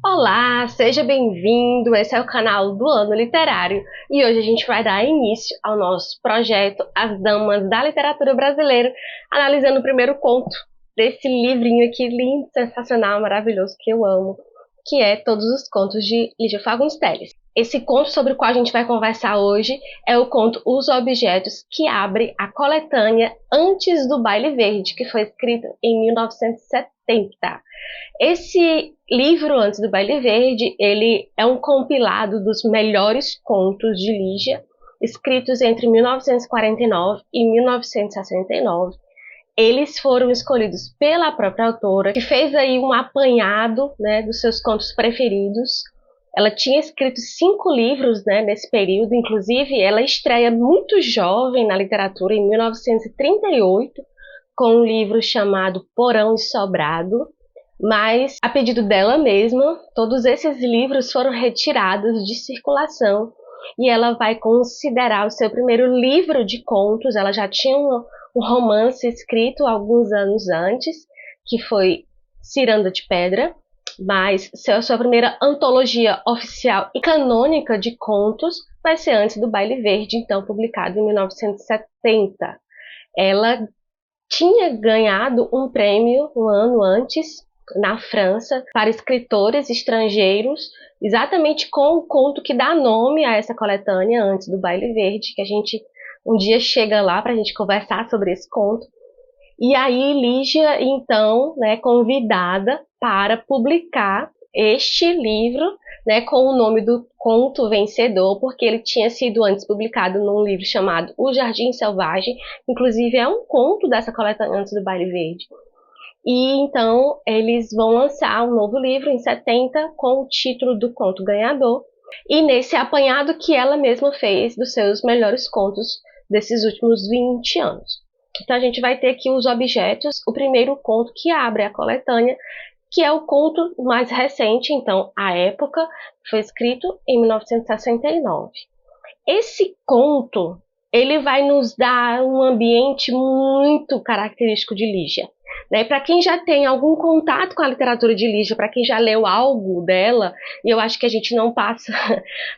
Olá, seja bem-vindo, esse é o canal do Ano Literário e hoje a gente vai dar início ao nosso projeto As Damas da Literatura Brasileira, analisando o primeiro conto desse livrinho aqui lindo, sensacional, maravilhoso, que eu amo, que é Todos os Contos de Lígia Fagundes Telles. Esse conto sobre o qual a gente vai conversar hoje é o conto Os Objetos, que abre a coletânea Antes do Baile Verde, que foi escrito em 1970. Esse livro, Antes do Baile Verde, ele é um compilado dos melhores contos de Lígia, escritos entre 1949 e 1969. Eles foram escolhidos pela própria autora, que fez aí um apanhado, né, dos seus contos preferidos. Ela tinha escrito 5 livros, né, nesse período, inclusive ela estreia muito jovem na literatura, em 1938, com um livro chamado Porão e Sobrado. Mas, a pedido dela mesma, todos esses livros foram retirados de circulação e ela vai considerar o seu primeiro livro de contos. Ela já tinha um romance escrito alguns anos antes, que foi Ciranda de Pedra, mas sua primeira antologia oficial e canônica de contos vai ser Antes do Baile Verde, então publicado em 1970. Ela tinha ganhado um prêmio um ano antes, na França, para escritores estrangeiros, exatamente com o conto que dá nome a essa coletânea, Antes do Baile Verde, que a gente um dia chega lá para a gente conversar sobre esse conto. E aí Lígia, então, né, convidada para publicar este livro, né, com o nome do conto vencedor, porque ele tinha sido antes publicado num livro chamado O Jardim Selvagem, inclusive é um conto dessa coletânea Antes do Baile Verde. E então eles vão lançar um novo livro em 70 com o título do conto ganhador, e nesse apanhado que ela mesma fez dos seus melhores contos desses últimos 20 anos. Então a gente vai ter aqui Os Objetos, o primeiro conto que abre a coletânea, que é o conto mais recente, então, à época, foi escrito em 1969. Esse conto, ele vai nos dar um ambiente muito característico de Lígia. Né? Para quem já tem algum contato com a literatura de Lígia, para quem já leu algo dela, e eu acho que a gente não passa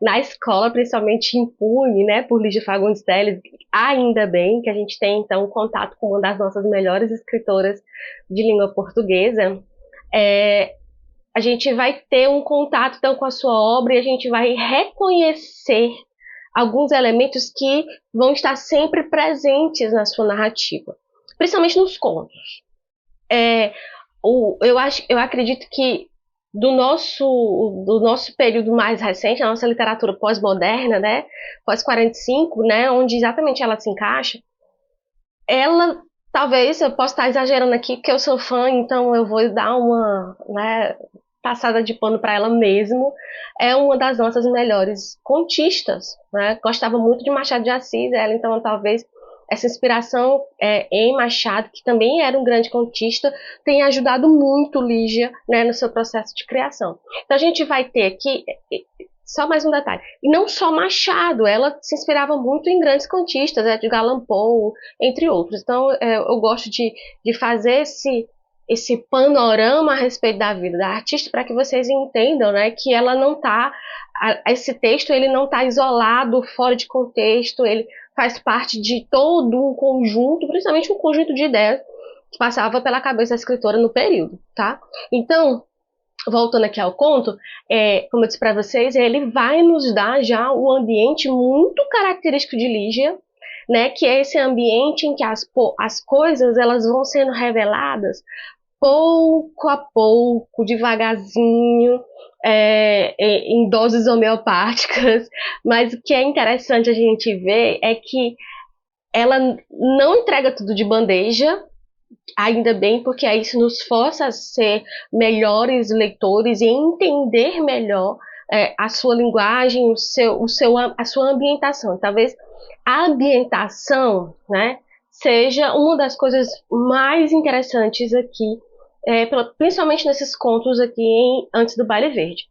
na escola, principalmente impune, né, por Lígia Fagundes Telles, ainda bem que a gente tem então contato com uma das nossas melhores escritoras de língua portuguesa. A gente vai ter um contato então com a sua obra e a gente vai reconhecer alguns elementos que vão estar sempre presentes na sua narrativa, principalmente nos contos. Eu acredito que do nosso período mais recente, a nossa literatura pós-moderna, né, pós-45, né, onde exatamente ela se encaixa, ela, talvez, eu possa estar exagerando aqui, porque eu sou fã, então eu vou dar uma, né, passada de pano para ela mesmo, é uma das nossas melhores contistas, né? Gostava muito de Machado de Assis, ela, então talvez essa inspiração em Machado, que também era um grande contista, tenha ajudado muito Lígia, né, no seu processo de criação. Então a gente vai ter aqui, só mais um detalhe, e não só Machado, ela se inspirava muito em grandes contistas, Edgar Allan Poe, entre outros. Então eu gosto de fazer esse panorama a respeito da vida da artista, para que vocês entendam, né, que ela não está, esse texto ele não está isolado, fora de contexto, ele faz parte de todo um conjunto, principalmente um conjunto de ideias que passava pela cabeça da escritora no período, tá? Então, voltando aqui ao conto, como eu disse para vocês, ele vai nos dar já um ambiente muito característico de Lígia, né, que é esse ambiente em que as coisas elas vão sendo reveladas pouco a pouco, devagarzinho, em doses homeopáticas, mas o que é interessante a gente ver é que ela não entrega tudo de bandeja, ainda bem, porque isso nos força a ser melhores leitores e entender melhor a sua linguagem, a sua ambientação. Talvez a ambientação, né, seja uma das coisas mais interessantes aqui, principalmente nesses contos aqui Antes do Baile Verde.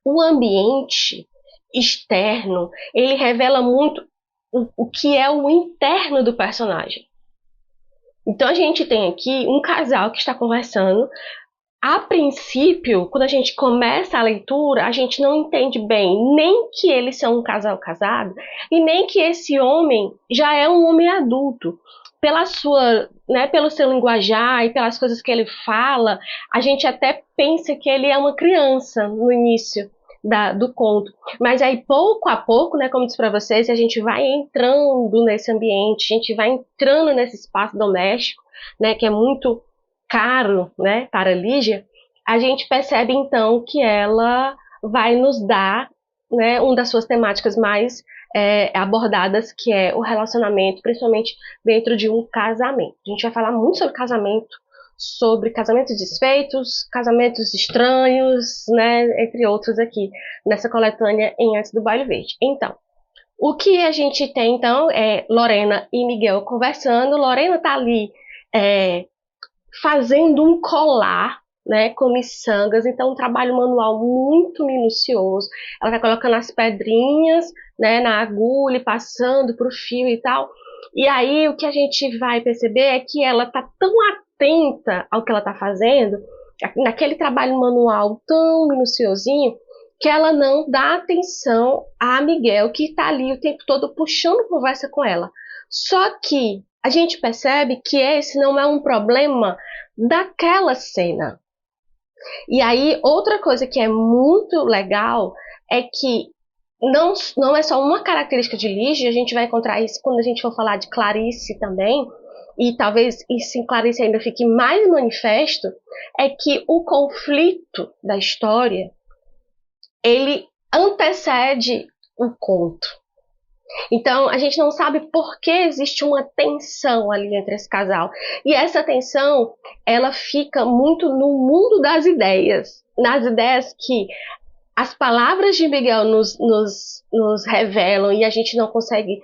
O ambiente externo, ele revela muito o que é o interno do personagem. Então a gente tem aqui um casal que está conversando. A princípio, quando a gente começa a leitura, a gente não entende bem nem que eles são um casal casado e nem que esse homem já é um homem adulto. Pela sua, né, pelo seu linguajar e pelas coisas que ele fala, a gente até pensa que ele é uma criança no início do conto. Mas aí, pouco a pouco, né, como eu disse para vocês, a gente vai entrando nesse ambiente, a gente vai entrando nesse espaço doméstico, né, que é muito caro, né, para Lígia. A gente percebe então que ela vai nos dar, né, uma das suas temáticas mais abordadas, que é o relacionamento, principalmente dentro de um casamento. A gente vai falar muito sobre casamentos desfeitos, casamentos estranhos, né, entre outros aqui, nessa coletânea em Antes do Baile Verde. Então, o que a gente tem então é Lorena e Miguel conversando. Lorena tá ali fazendo um colar, né, com miçangas, então um trabalho manual muito minucioso. Ela vai colocando as pedrinhas, né, na agulha, passando para o fio e tal. E aí o que a gente vai perceber é que ela tá tão atenta ao que ela tá fazendo, naquele trabalho manual tão minuciosinho, que ela não dá atenção a Miguel, que está ali o tempo todo puxando conversa com ela. Só que a gente percebe que esse não é um problema daquela cena. E aí, outra coisa que é muito legal é que não é só uma característica de Lígia, a gente vai encontrar isso quando a gente for falar de Clarice também, e talvez isso em Clarice ainda fique mais manifesto, é que o conflito da história, ele antecede o conto. Então, a gente não sabe por que existe uma tensão ali entre esse casal. E essa tensão, ela fica muito no mundo das ideias. Nas ideias que as palavras de Miguel nos revelam e a gente não consegue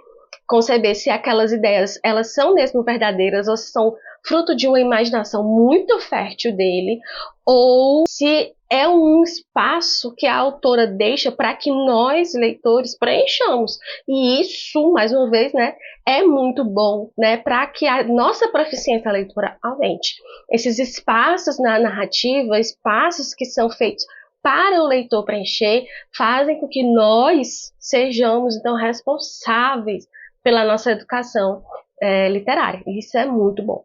conceber se aquelas ideias elas são mesmo verdadeiras ou se são fruto de uma imaginação muito fértil dele, ou se é um espaço que a autora deixa para que nós, leitores, preenchamos. E isso, mais uma vez, né, é muito bom, né, para que a nossa proficiência leitora aumente. Esses espaços na narrativa, espaços que são feitos para o leitor preencher, fazem com que nós sejamos, então, responsáveis pela nossa educação literária. Isso é muito bom.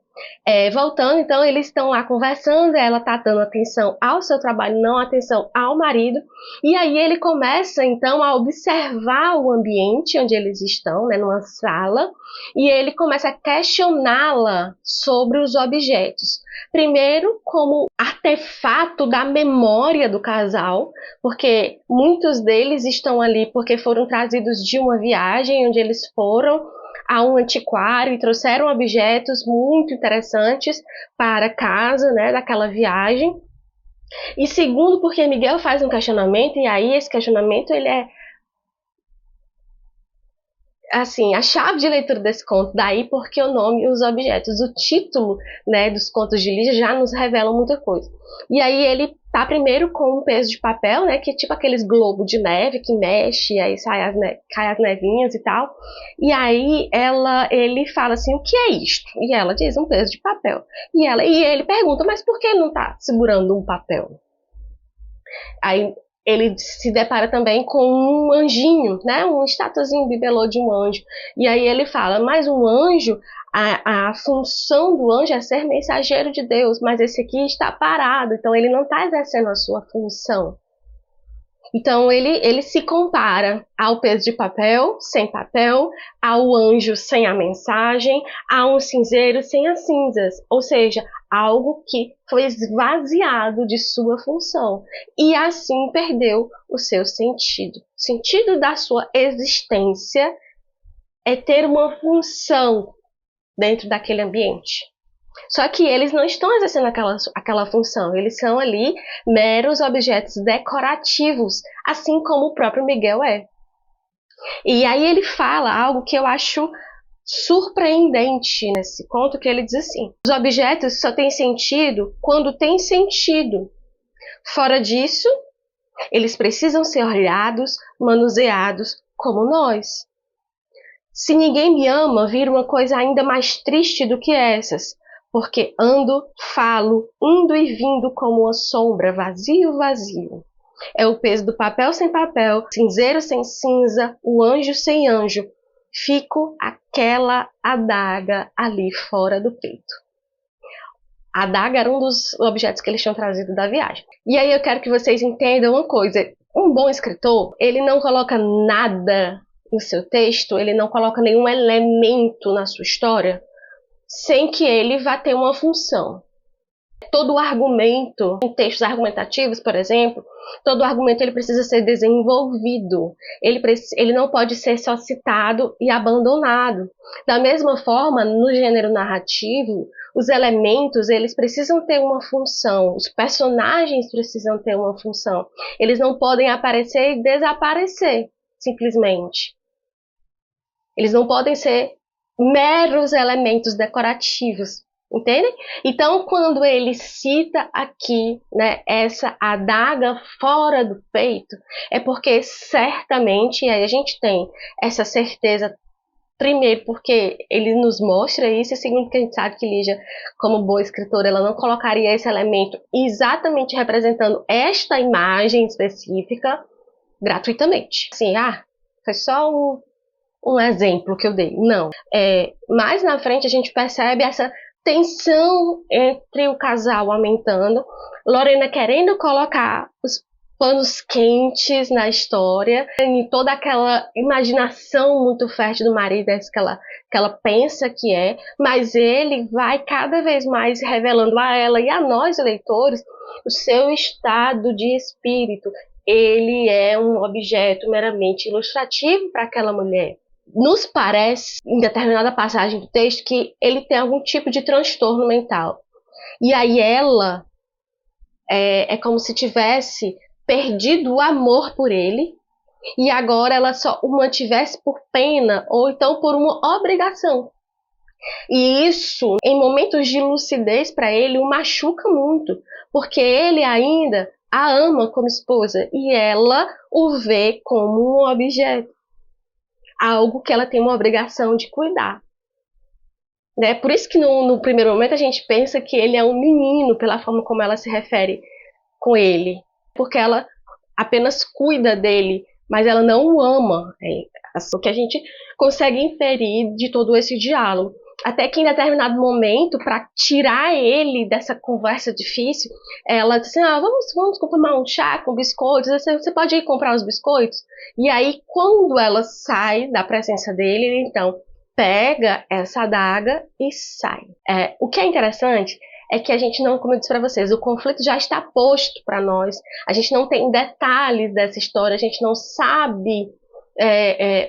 Voltando, então, eles estão lá conversando, ela está dando atenção ao seu trabalho, não atenção ao marido, e aí ele começa, então, a observar o ambiente onde eles estão, né, numa sala, e ele começa a questioná-la sobre os objetos. Primeiro, como artefato da memória do casal, porque muitos deles estão ali porque foram trazidos de uma viagem onde eles foram a um antiquário e trouxeram objetos muito interessantes para casa, né, daquela viagem. E segundo, porque Miguel faz um questionamento, e aí esse questionamento ele é assim, a chave de leitura desse conto, daí porque o nome e os objetos, o título, né, dos contos de Lígia já nos revelam muita coisa. E aí ele tá primeiro com um peso de papel, né, que é tipo aqueles globos de neve que mexe, aí cai as nevinhas e tal. E aí ele fala assim, o que é isto? E ela diz, um peso de papel. E ele pergunta, mas por que ele não tá segurando um papel? Aí ele se depara também com um anjinho, né? Um estatuazinho, um bibelô de um anjo. E aí ele fala, mas um anjo, a função do anjo é ser mensageiro de Deus, mas esse aqui está parado, então ele não está exercendo a sua função. Então ele se compara ao peso de papel, sem papel, ao anjo sem a mensagem, a um cinzeiro sem as cinzas, ou seja, algo que foi esvaziado de sua função e assim perdeu o seu sentido. O sentido da sua existência é ter uma função dentro daquele ambiente. Só que eles não estão exercendo aquela função, eles são ali meros objetos decorativos, assim como o próprio Miguel é. E aí ele fala algo que eu acho surpreendente nesse conto, que ele diz assim, os objetos só têm sentido quando têm sentido. Fora disso, eles precisam ser olhados, manuseados como nós. Se ninguém me ama, vira uma coisa ainda mais triste do que essas, porque ando, falo, indo e vindo como uma sombra, vazio, vazio. É o peso do papel sem papel, cinzeiro sem cinza, o anjo sem anjo. Fico aquela adaga ali fora do peito. A adaga era um dos objetos que eles tinham trazido da viagem. E aí eu quero que vocês entendam uma coisa. Um bom escritor, ele não coloca nada no seu texto, ele não coloca nenhum elemento na sua história sem que ele vá ter uma função. Todo o argumento, em textos argumentativos, por exemplo, todo o argumento ele precisa ser desenvolvido. Ele não pode ser só citado e abandonado. Da mesma forma, no gênero narrativo, os elementos eles precisam ter uma função, os personagens precisam ter uma função. Eles não podem aparecer e desaparecer, simplesmente. Eles não podem ser meros elementos decorativos. Entendem? Então, quando ele cita aqui, né, essa adaga fora do peito, é porque certamente, e aí a gente tem essa certeza, primeiro porque ele nos mostra isso, e segundo que a gente sabe que Lígia, como boa escritora, ela não colocaria esse elemento exatamente representando esta imagem específica gratuitamente. Assim, foi só um exemplo que eu dei. Não. Mais na frente a gente percebe essa tensão entre o casal aumentando, Lorena querendo colocar os panos quentes na história, e toda aquela imaginação muito fértil do marido, que ela pensa que é, mas ele vai cada vez mais revelando a ela e a nós, leitores, o seu estado de espírito. Ele é um objeto meramente ilustrativo para aquela mulher. Nos parece, em determinada passagem do texto, que ele tem algum tipo de transtorno mental. E aí ela é como se tivesse perdido o amor por ele e agora ela só o mantivesse por pena ou então por uma obrigação. E isso, em momentos de lucidez para ele, o machuca muito, porque ele ainda a ama como esposa e ela o vê como um objeto. Algo que ela tem uma obrigação de cuidar. Né? Por isso que no primeiro momento a gente pensa que ele é um menino, pela forma como ela se refere com ele. Porque ela apenas cuida dele, mas ela não o ama. É o que a gente consegue inferir de todo esse diálogo. Até que em determinado momento, para tirar ele dessa conversa difícil, ela disse assim, vamos tomar um chá com biscoitos, você pode ir comprar os biscoitos? E aí, quando ela sai da presença dele, ele então pega essa adaga e sai. O que é interessante é que a gente não, como eu disse para vocês, o conflito já está posto para nós, a gente não tem detalhes dessa história, a gente não sabe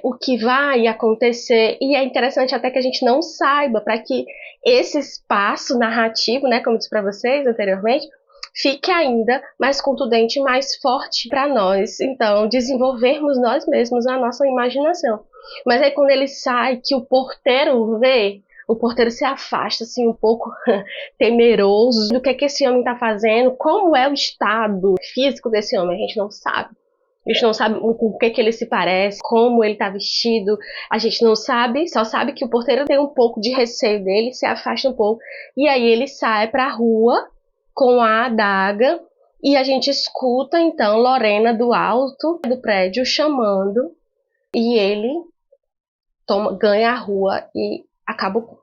o que vai acontecer, e é interessante até que a gente não saiba, para que esse espaço narrativo, né, como eu disse para vocês anteriormente, fique ainda mais contundente e mais forte para nós, então desenvolvermos nós mesmos a nossa imaginação. Mas aí quando ele sai, que o porteiro vê, o porteiro se afasta assim um pouco temeroso do que esse homem está fazendo, como é o estado físico desse homem, a gente não sabe. A gente não sabe com o que ele se parece, como ele está vestido. A gente não sabe, só sabe que o porteiro tem um pouco de receio dele, se afasta um pouco. E aí ele sai para a rua com a adaga e a gente escuta então Lorena do alto do prédio chamando e ele ganha a rua e acaba o conto.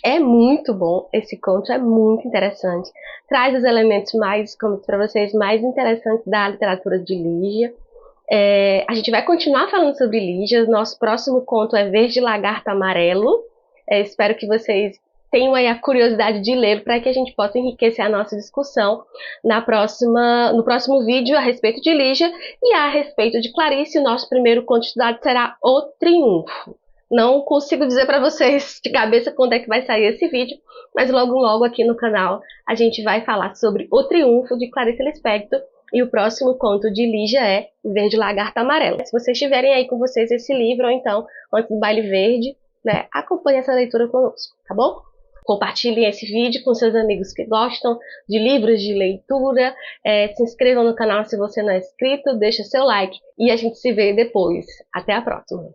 É muito bom, esse conto é muito interessante, traz os elementos mais, como para vocês, mais interessantes da literatura de Lígia. A gente vai continuar falando sobre Lígia, nosso próximo conto é Verde Lagarto Amarelo. Espero que vocês tenham aí a curiosidade de ler para que a gente possa enriquecer a nossa discussão no próximo vídeo a respeito de Lígia e a respeito de Clarice. O nosso primeiro conto estudado será O Triunfo. Não consigo dizer para vocês de cabeça quando é que vai sair esse vídeo, mas logo aqui no canal a gente vai falar sobre O Triunfo de Clarice Lispector e o próximo conto de Lígia é Verde Lagarto Amarelo. Se vocês tiverem aí com vocês esse livro ou então Antes do Baile Verde, né, acompanhe essa leitura conosco, tá bom? Compartilhem esse vídeo com seus amigos que gostam de livros de leitura. Se inscrevam no canal se você não é inscrito, deixa seu like e a gente se vê depois. Até a próxima!